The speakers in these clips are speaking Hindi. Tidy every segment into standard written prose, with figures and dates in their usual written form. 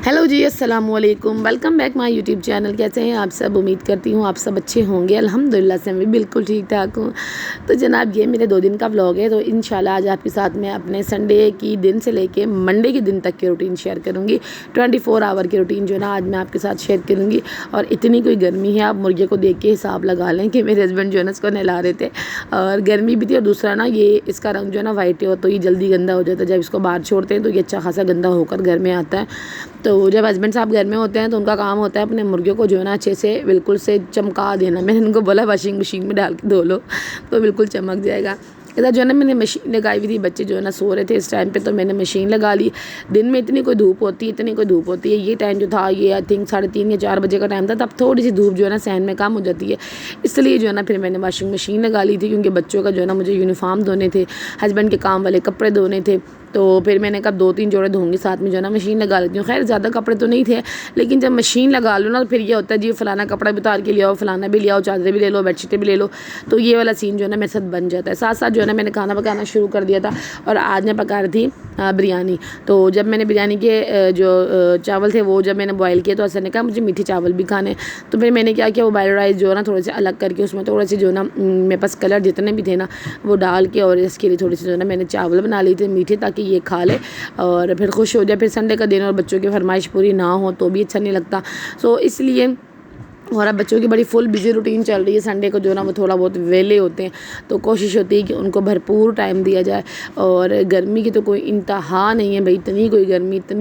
हेलो जी, अस्सलाम वालेकुम। Welcome back my YouTube channel. कैसे हैं आप सब? उम्मीद करती हूँ आप सब अच्छे होंगे। अल्हम्दुलिल्लाह से मैं बिल्कुल ठीक ठाक हूँ। तो जनाब ये मेरे 2 दिन का व्लॉग है। तो इंशाल्लाह आज आपके साथ मैं अपने संडे की दिन से लेके मंडे के दिन तक की रूटीन शेयर करूँगी। 24 आवर की रूटीन जो है ना आज मैं आपके साथ शेयर करूँगी। और इतनी कोई गर्मी है, आप मुर्गे को देख के हिसाब लगा लें कि मेरे हस्बैंड जो है ना इसको नहला रहे थे और गर्मी भी थी। और दूसरा ना ये इसका रंग जो है ना वाइट है तो ये जल्दी गंदा हो जाता है। जब इसको बाहर छोड़ते हैं तो ये अच्छा खासा गंदा होकर घर में आता है। तो जब हस्बैंड साहब घर में होते हैं तो उनका काम होता है अपने मुर्गियों को जो है ना अच्छे से बिल्कुल से चमका देना। मैंने उनको बोला वॉशिंग मशीन में डाल के धो लो तो बिल्कुल चमक जाएगा। इधर जो है ना मैंने मशीन लगाई हुई थी, बच्चे जो है ना सो रहे थे इस टाइम पे, तो मैंने मशीन लगा ली। दिन में इतनी कोई धूप होती है, ये टाइम जो था ये आई थिंक 3:30 या 4 बजे का टाइम था। तब थोड़ी सी धूप जो है ना सहन में कम हो जाती है, इसलिए जो है ना फिर मैंने वॉशिंग मशीन लगा ली थी। क्योंकि बच्चों का जो है ना मुझे यूनिफॉर्म धोने थे, हस्बैंड के काम वाले कपड़े धोने थे। तो फिर मैंने कहा 2-3 जोड़े धोंगी साथ में जो है ना मशीन लगा लेती हूँ। खैर ज़्यादा कपड़े तो नहीं थे, लेकिन जब मशीन लगा लो ना तो फिर ये होता है जी फलाना कपड़ा भी उतार के ले आओ, फलाना भी ले आओ, चादरें भी ले लो, बेडशीटें भी ले लो। तो ये वाला सीन जो है ना मेरे साथ बन जाता है। साथ साथ जो है ना मैंने खाना पकाना शुरू कर दिया था। और आज मैं पका रही थी बिरयानी। तो जब मैंने बिरयानी के जो चावल थे वो जब मैंने बॉयल किए तो असर ने कहा मुझे मीठे चावल भी खाने। तो फिर मैंने क्या किया, वो बॉयल राइस जो है ना थोड़े से अलग करके उसमें थोड़े से जो है ना मेरे पास कलर जितने भी थे ना वो डाल के, और इसके लिए थोड़ी सी जो है ना मैंने चावल बना लिए थे मीठे, ताकि ये खा ले और फिर खुश हो जाए। फिर संडे का दिन और बच्चों की फरमाइश पूरी ना हो तो भी अच्छा नहीं लगता। सो इसलिए, और अब बच्चों की बड़ी फुल बिजी रूटीन चल रही है। संडे को जो ना वो थोड़ा बहुत वेले होते हैं, तो कोशिश होती है कि उनको भरपूर टाइम दिया जाए। और गर्मी की तो कोई इंतहा नहीं है भाई, इतनी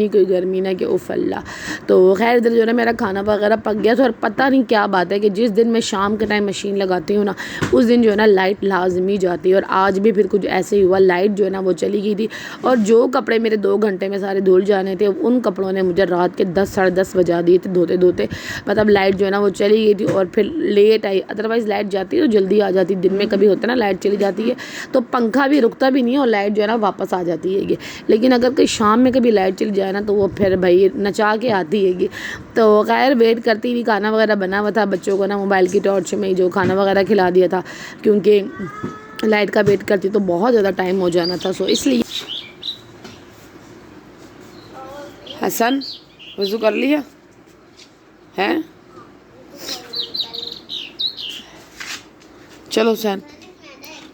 कोई गर्मी ना कि उफ़ अल्लाह। तो खैर इधर जो है मेरा खाना वगैरह पक गया था। और पता नहीं क्या बात है कि जिस दिन मैं शाम के टाइम मशीन लगाती हूँ ना उस दिन जो है ना लाइट लाजमी जाती है। और आज भी फिर कुछ ऐसे ही हुआ, लाइट जो है ना वो चली गई थी। और जो कपड़े मेरे 2 घंटे में सारे धुल जाने थे उन कपड़ों ने मुझे रात के 10 साढ़े 10 बजा दिए थे धोते धोते। मतलब लाइट जो है ना वो चली गई थी और फिर लेट आई। अदरवाइज़ लाइट जाती है तो जल्दी आ जाती। दिन में कभी होता है ना लाइट चली जाती है तो पंखा भी रुकता भी नहीं है और लाइट जो है ना वापस आ जाती है ये। लेकिन अगर कहीं शाम में कभी लाइट चली जाए ना तो वो फिर भाई नचा के आती है। तो खैर वेट करती थी, खाना वगैरह बना हुआ था, बच्चों को ना मोबाइल की टॉर्च में जो खाना वगैरह खिला दिया था, क्योंकि लाइट का वेट करती तो बहुत ज़्यादा टाइम हो जाना था। सो इसलिए हसन वज़ू कर लिया है? चलो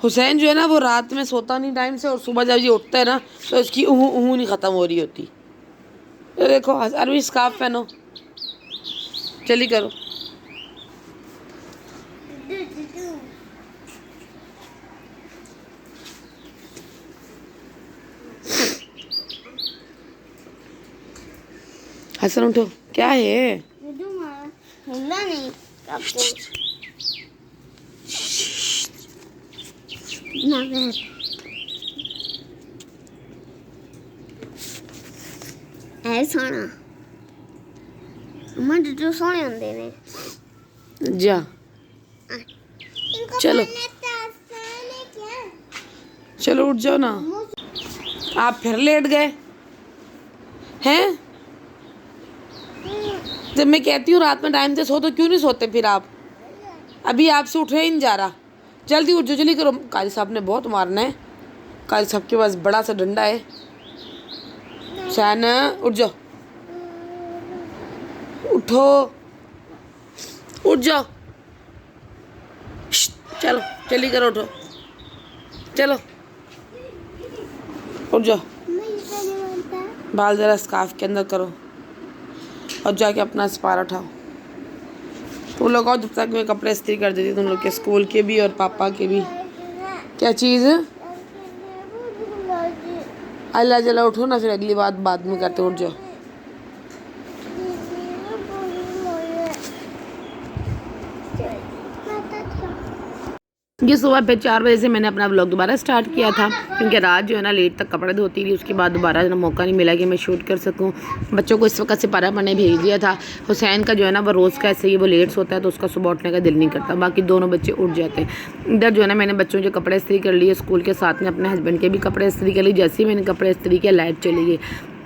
हुसैन जो है ना वो रात में सोता नहीं टाइम से, और सुबह जब ये उठता है ना तो इसकी ऊँह नहीं ख़त्म हो रही होती। ये देखो अरबी स्कार्फ पहनो, चली करो। हसन उठो, क्या है? सोना जो सोने होंगे ने जा चलो चलो उठ जाओ ना। आप फिर लेट गए हैं? जब मैं कहती हूँ रात में टाइम से सो तो क्यों नहीं सोते फिर आप? अभी आपसे उठे ही नहीं जा रहा। जल्दी उठ जाओ, जल्दी करो। काजी साहब ने बहुत मारना है। काजी साहब के पास बड़ा सा डंडा है। शान उठ जाओ, उठो, उठ जाओ। चलो जल्दी करो, उठो, चलो उठ जाओ। बाल ज़रा स्कार्फ के अंदर करो और जाके अपना स्पार उठाओ। तुम लोग आओ जब तक मैं कपड़े इस्त्री कर देती, तुम लोग के स्कूल के भी और पापा के भी। क्या चीज़ है? अल्लाह जला उठो ना, फिर अगली बात बाद में करते। उठ जाओ। ये सुबह फिर 4 बजे से मैंने अपना व्लॉग दोबारा स्टार्ट किया था, क्योंकि रात जो है ना लेट तक कपड़े धोती थी। उसके बाद दोबारा ना मौका नहीं मिला कि मैं शूट कर सकूं। बच्चों को इस वक्त सिपारा पढ़ने भेज दिया था। हुसैन का जो है ना वो रोज़ का ऐसे ही वो लेट सोता है तो उसका सुबह उठने का दिल नहीं करता, बाकी दोनों बच्चे उठ जाते हैं। इधर जो है ना मैंने बच्चों के कपड़े इस्त्री कर लिए, स्कूल के साथ में अपने हस्बैंड के भी कपड़े इस्त्री कर लिए। जैसे ही मैंने कपड़े इस्त्री किया लाइट चली गई।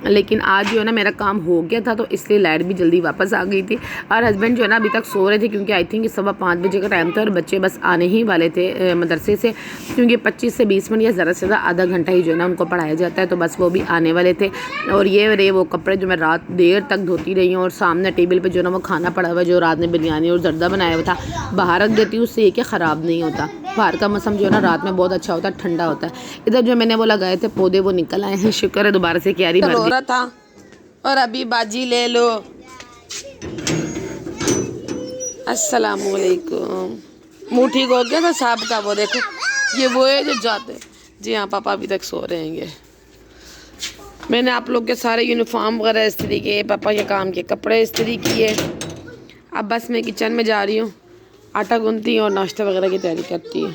लेकिन आज जो है ना मेरा काम हो गया था, तो इसलिए लाइट भी जल्दी वापस आ गई थी। और हस्बैंड जो है ना अभी तक सो रहे थे, क्योंकि आई थिंक 5:15 बजे का टाइम था और बच्चे बस आने ही वाले थे मदरसे से, क्योंकि 25 से 20 मिनट या ज़्यादा से ज़्यादा आधा घंटा ही जो है ना उनको पढ़ाया जाता है, तो बस वो भी आने वाले थे। और ये रहे वो कपड़े जो मैं रात देर तक धोती रही हूँ, और सामने टेबल पर जो है ना वो खाना पड़ा हुआ है जो रात में बिरयानी और जर्दा बनाया हुआ था, बाहर रख देती हूँ, उससे ये कि ख़राब नहीं होता। बाहर का मौसम जो है ना रात में बहुत अच्छा होता है, ठंडा होता है। इधर जो मैंने वो लगाए थे पौधे वो निकल आए हैं, शुक्र है दोबारा से क्यारी भर गई था। और अभी बाजी ले लो। अस्सलामुअलैकुम। मुँह ठीक हो गया था साहब का? वो देखो ये वो है जो जाते। जी हाँ, पापा अभी तक सो रहे हैं। मैंने आप लोग के सारे यूनिफॉर्म वगैरह इस्त्री किए, पापा के काम के कपड़े इस्त्री किए। अब बस मैं किचन में जा रही हूँ, आटा गूंथती और नाश्ता वगैरह की तैयारी करती है।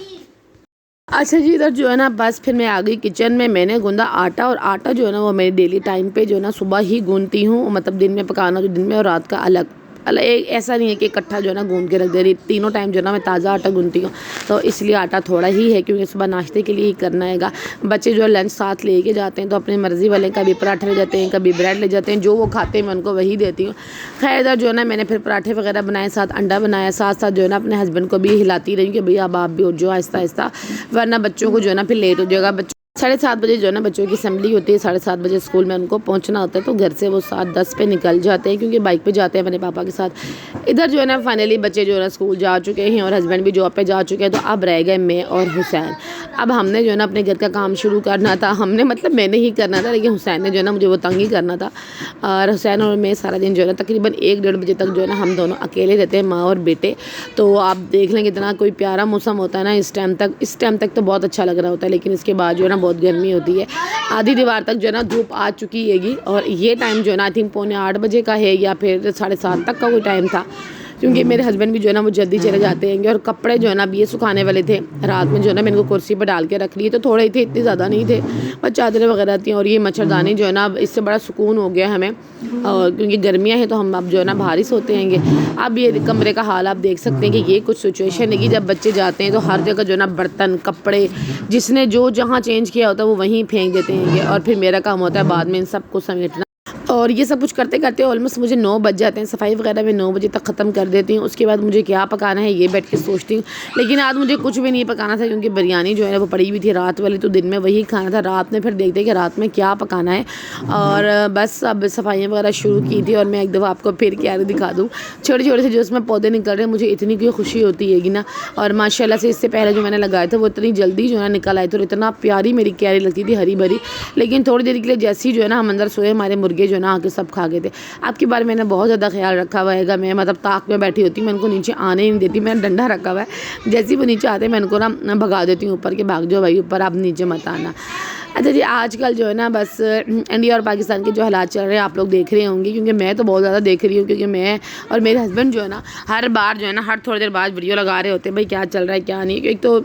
अच्छा जी, इधर जो है ना बस फिर मैं आ गई किचन में। मैंने गूंदा आटा, और आटा जो है ना वो मेरी डेली टाइम पे जो है ना सुबह ही गूंथती हूँ, मतलब दिन में पकाना जो दिन में और रात का अलग अलग। एक ऐसा नहीं है कि इकट्ठा जो है ना गूंद के रख दे रही, तीनों टाइम जो है ना मैं ताज़ा आटा गूंथती हूँ, तो इसलिए आटा थोड़ा ही है, क्योंकि सुबह नाश्ते के लिए ही करना हैगा। बच्चे जो है लंच साथ लेके जाते हैं, तो अपनी मर्ज़ी वाले कभी पराठे ले जाते हैं, कभी ब्रेड ले जाते हैं, जो वो खाते हैं मैं उनको वही देती हूँ। खैर इधर जो है ना मैंने फिर पराठे वगैरह बनाए, साथ अंडा बनाया, साथ साथ जो है ना अपने हस्बैंड को भी हिलाती रही कि भैया अब आप भी उठ जाओ आहिस्ता आहिस्ता, वरना बच्चों को जो है ना फिर लेट हो जाएगा। 7:30 बजे जो है ना बच्चों की असेंबली होती है, 7:30 बजे स्कूल में उनको पहुंचना होता है, तो घर से वो 7:10 पे निकल जाते हैं, क्योंकि बाइक पे जाते हैं मेरे पापा के साथ। इधर जो है ना फाइनली बच्चे जो है ना स्कूल जा चुके हैं और हस्बैंड भी जॉब पे जा चुके हैं, तो अब रह गए मैं और हुसैन। अब हमने जो है ना अपने घर का काम शुरू करना था, हमने मतलब मैंने ही करना था, लेकिन हुसैन ने जो है ना मुझे वो तंग ही करना था। और हुसैन और मैं सारा दिन जो है ना तकरीबन 1-1:30 बजे तक जो है ना हम दोनों अकेले रहते हैं, माँ और बेटे। तो आप देख लें कितना कोई प्यारा मौसम होता है ना इस टाइम तक तो बहुत अच्छा लग रहा होता है, लेकिन इसके बाद जो है ना बहुत गर्मी होती है। आधी दीवार तक जो है ना धूप आ चुकी हैगी, और ये टाइम जो है ना आई थिंक 7:45 बजे का है, या फिर 7:30 तक का कोई टाइम था, क्योंकि मेरे हस्बैंड भी जो है ना वो जल्दी चले जाते हैं। और कपड़े जो है ना अब ये सुखाने वाले थे, रात में जो है ना मैंने इनको कुर्सी पर डाल के रख लिए, तो थोड़े ही थे, इतने ज़्यादा नहीं थे, बस चादरें वगैरह थी। और ये मच्छरदानी जो है ना इससे बड़ा सुकून हो गया हमें, और क्योंकि गर्मियाँ हैं तो हम अब जो है ना बाहर ही सोते हैंगे। अब ये कमरे का हाल आप देख सकते हैं कि ये कुछ सिचुएशन है कि जब बच्चे जाते हैं तो हर जगह जो है ना बर्तन कपड़े जिसने जो जहाँ चेंज किया होता है वो वहीं फेंक देते हैं, और फिर मेरा काम होता है बाद में इन सबको समेटना। और ये सब कुछ करते करते ऑलमोस्ट मुझे 9 बज जाते हैं। सफाई वगैरह मैं 9 बजे तक ख़त्म कर देती हूँ। उसके बाद मुझे क्या पकाना है ये बैठ के सोचती हूँ, लेकिन आज मुझे कुछ भी नहीं पकाना था, क्योंकि बिरयानी जो है वो पड़ी हुई थी रात वाली, तो दिन में वही खाना था। रात में फिर देखते कि रात में क्या पकाना है, और बस अब सफाइयाँ वगैरह शुरू की थी। और मैं एक दफ़ा आपको फिर क्या दिखा दूँ, छोटे छोटे से जो उसमें पौधे निकल रहे हैं, मुझे इतनी कोई खुशी होती हैगी ना। और माशाल्लाह से इससे पहले जो मैंने लगाया था वो इतनी जल्दी जो है ना निकल आए थे, और इतना प्यारी मेरी क्यारी लगती थी, हरी भरी। लेकिन थोड़ी देर के लिए जैसे ही जो है ना हम अंदर सोए, हमारे मुर्गे जो है ना आके सब खा गए थे। आपकी बार मैंने बहुत ज़्यादा ख्याल रखा हुआ है, मैं मतलब ताक में बैठी होती हूँ, मैं उनको नीचे आने ही नहीं देती, मैंने डंडा रखा हुआ है, जैसे ही वो नीचे आते हैं मैं उनको ना भगा देती हूँ ऊपर के, भाग जाओ भाई ऊपर, आप नीचे मत आना। अच्छा जी, आजकल जो है ना बस इंडिया और पाकिस्तान के जो हालात चल रहे हैं आप लोग देख रहे होंगे, क्योंकि मैं तो बहुत ज़्यादा देख रही हूँ, क्योंकि मैं और मेरे हस्बैंड जो है ना हर बार जो है ना हर थोड़ी देर बाद वीडियो लगा रहे होते हैं, भाई क्या चल रहा है क्या नहीं। एक तो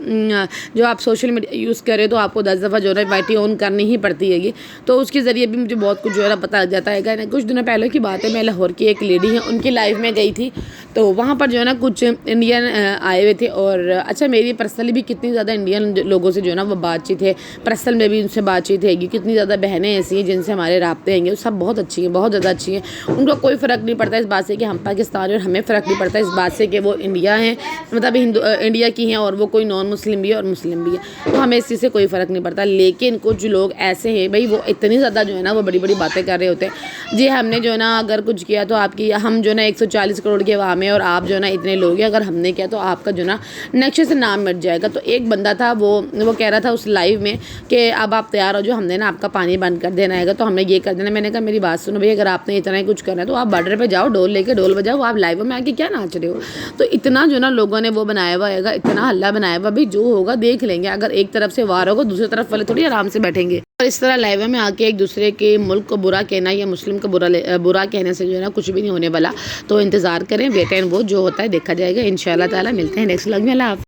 जो आप सोशल मीडिया यूज़ करें तो आपको 10 दफ़ा जो है वाईटी ऑन करनी ही पड़ती हैगी, तो उसके ज़रिए भी मुझे बहुत कुछ जो है ना पता लग जाता है। कुछ दिनों पहले की बात है, मैं लाहौर की एक लेडी है उनकी लाइफ में गई थी, तो वहाँ पर जो है ना कुछ इंडियन आए हुए थे। और अच्छा मेरी पर्सनली भी कितनी ज़्यादा इंडियन लोगों से जो है ना वो बातचीत है, पर्सनल में भी उनसे बातचीत हैगी, कितनी ज़्यादा बहनें ऐसी हैं जिनसे हमारे राब्ते हैंगे, सब बहुत अच्छी हैं, बहुत ज़्यादा अच्छी हैं। उनको कोई फ़र्क नहीं पड़ता इस बात से कि हम पाकिस्तान, और हमें फ़र्क नहीं पड़ता इस बात से कि वो इंडिया हैं, मतलब इंडिया की हैं, और वो कोई नॉन मुस्लिम भी है और मुस्लिम भी है, तो हमें इस चीज़ से कोई फ़र्क नहीं पड़ता। लेकिन कुछ लोग ऐसे हैं भाई, वो इतनी ज़्यादा जो है ना वो बड़ी बड़ी बातें कर रहे होते हैं। जी हमने जो है ना अगर कुछ किया तो आपकी, हम जो है ना 140 करोड़ के अवाम है, और आप जो है ना इतने लोग हैं, अगर हमने किया तो आपका जो है ना नक्शे से नाम मिट जाएगा। तो एक बंदा था वो कह रहा था उस लाइव में कि अब आप तैयार हो जो, हमने ना आपका पानी बंद कर देना है, तो हमने ये कर देना। मैंने कहा मेरी बात सुनो भाई, अगर आपने इतना ही कुछ करना है तो आप बॉर्डर पे जाओ, ढोल लेके ढोल बजाओ, आप लाइव में आके क्या नाच रहे हो। तो इतना जो ना लोगों ने वो बनाया हुआ है, इतना हल्ला बनाया हुआ, भाई जो होगा देख लेंगे। अगर एक तरफ से वार होगा दूसरी तरफ वाले थोड़ी आराम से बैठेंगे। और इस तरह लाइव में आके एक दूसरे के मुल्क को बुरा कहना या मुस्लिम को बुरा कहने से जो है ना कुछ भी नहीं होने वाला। तो इंतज़ार करें, वेट एंड वॉच, जो होता है देखा जाएगा। इंशाल्लाह ताला मिलते हैं नेक्स्ट व्लॉग में। अल्लाह हाफ़िज़।